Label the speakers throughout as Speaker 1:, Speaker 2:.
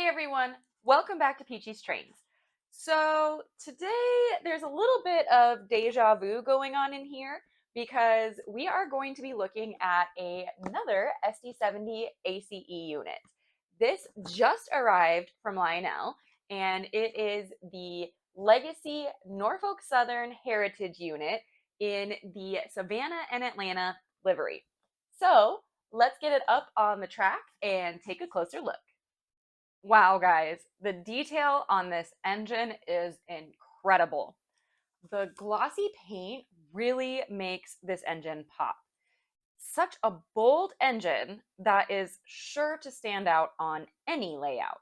Speaker 1: Hey everyone, welcome back to Peachy's Trains. So today there's a little bit of deja vu going on in here because we are going to be looking at another SD70ACE unit. This just arrived from Lionel and it is the Legacy Norfolk Southern Heritage unit in the Savannah and Atlanta livery. So let's get it up on the track and take a closer look. Wow, guys, the detail on this engine is incredible. The glossy paint really makes this engine pop. Such a bold engine that is sure to stand out on any layout.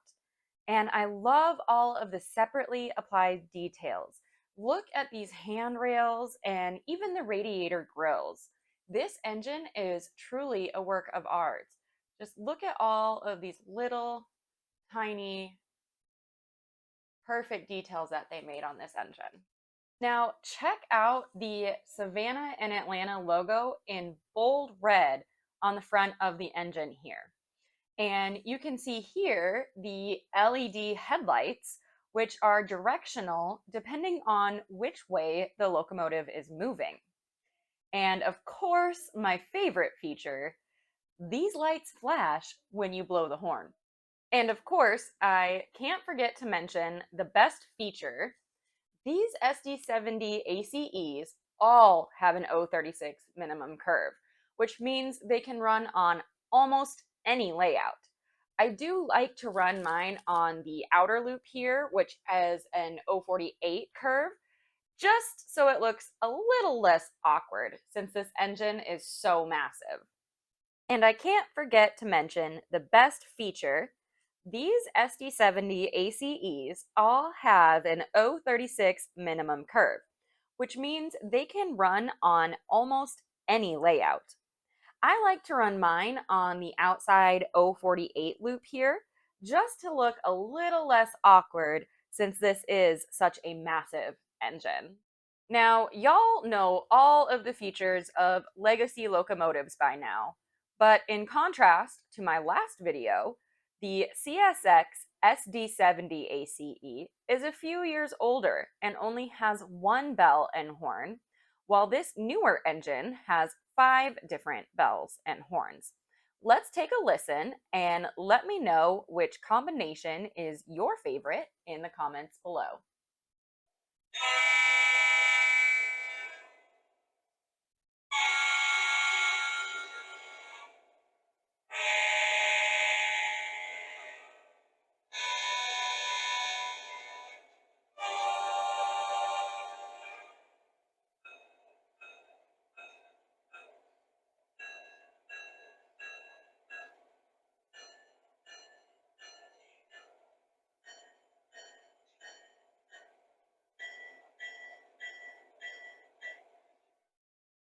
Speaker 1: And I love all of the separately applied details. Look at these handrails and even the radiator grills. This engine is truly a work of art. Just look at all of these little tiny, perfect details that they made on this engine. Now, check out the Savannah and Atlanta logo in bold red on the front of the engine here. And you can see here the LED headlights, which are directional depending on which way the locomotive is moving. And of course, my favorite feature, these lights flash when you blow the horn. And of course, I can't forget to mention the best feature. These SD70ACEs all have an 036 minimum curve, which means they can run on almost any layout. I do like to run mine on the outer loop here, which has an 048 curve, just so it looks a little less awkward since this engine is so massive. And I can't forget to mention the best feature. These SD70ACEs all have an 036 minimum curve, which means they can run on almost any layout. I like to run mine on the outside 048 loop here, just to look a little less awkward since this is such a massive engine. Now, y'all know all of the features of legacy locomotives by now, but in contrast to my last video, the CSX SD70ACE is a few years older and only has one bell and horn, while this newer engine has 5 different bells and horns. Let's take a listen and let me know which combination is your favorite in the comments below.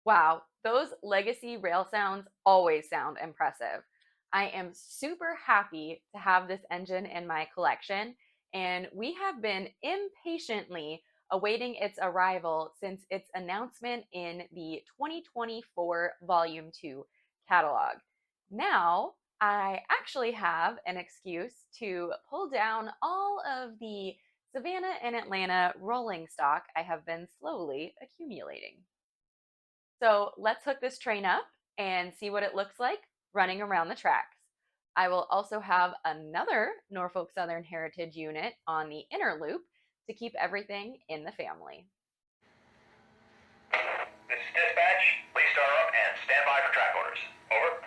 Speaker 1: Wow, those legacy rail sounds always sound impressive. I am super happy to have this engine in my collection, and we have been impatiently awaiting its arrival since its announcement in the 2024 Volume 2 catalog. Now, I actually have an excuse to pull down all of the Savannah and Atlanta rolling stock I have been slowly accumulating. So let's hook this train up and see what it looks like running around the tracks. I will also have another Norfolk Southern Heritage unit on the inner loop to keep everything in the family.
Speaker 2: This is dispatch. Please start up and stand by for track orders. Over.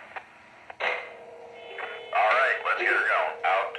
Speaker 2: All right, let's get her going. Out.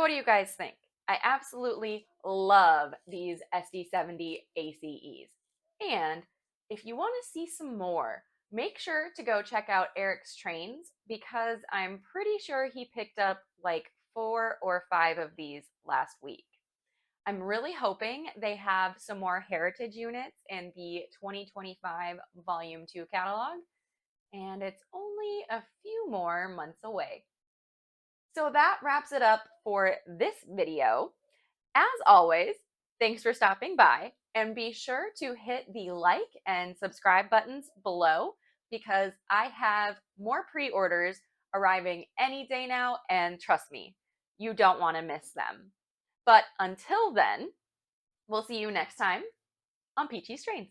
Speaker 1: do you guys think? I absolutely love these SD70 ACEs. And if you want to see some more, make sure to go check out Eric's trains because I'm pretty sure he picked up like 4 or 5 of these last week. I'm really hoping they have some more heritage units in the 2025 Volume 2 catalog, and it's only a few more months away. So that wraps it up for this video. As always, thanks for stopping by, and be sure to hit the like and subscribe buttons below because I have more pre-orders arriving any day now, and trust me, you don't want to miss them. But until then, we'll see you next time on Peachy's Trains.